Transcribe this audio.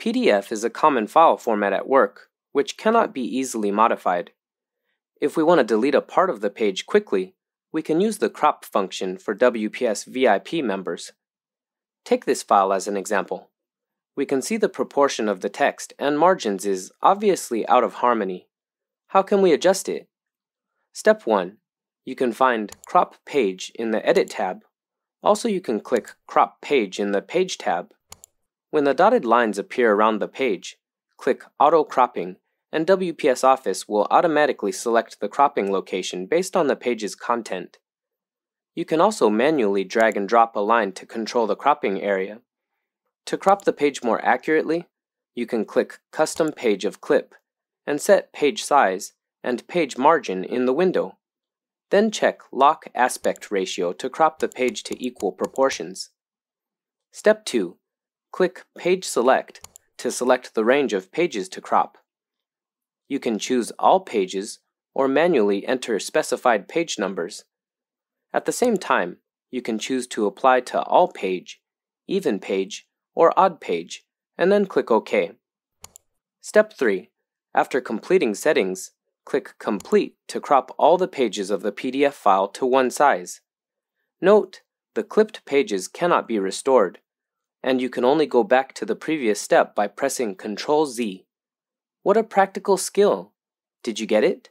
PDF is a common file format at work, which cannot be easily modified. If we want to delete a part of the page quickly, we can use the crop function for WPS VIP members. Take this file as an example. We can see the proportion of the text and margins is obviously out of harmony. How can we adjust it? Step 1. You can find Crop Page in the Edit tab. Also, you can click Crop Page in the Page tab. When the dotted lines appear around the page, click Auto Cropping, and WPS Office will automatically select the cropping location based on the page's content. You can also manually drag and drop a line to control the cropping area. To crop the page more accurately, you can click Custom Page of Clip and set page size and page margin in the window. Then check Lock Aspect Ratio to crop the page to equal proportions. Step 2. Click Page Select to select the range of pages to crop. You can choose all pages or manually enter specified page numbers. At the same time, you can choose to apply to all page, even page, or odd page, and then click OK. Step 3. After completing settings, click Complete to crop all the pages of the PDF file to one size. Note, the clipped pages cannot be restored, and you can only go back to the previous step by pressing Ctrl-Z. What a practical skill! Did you get it?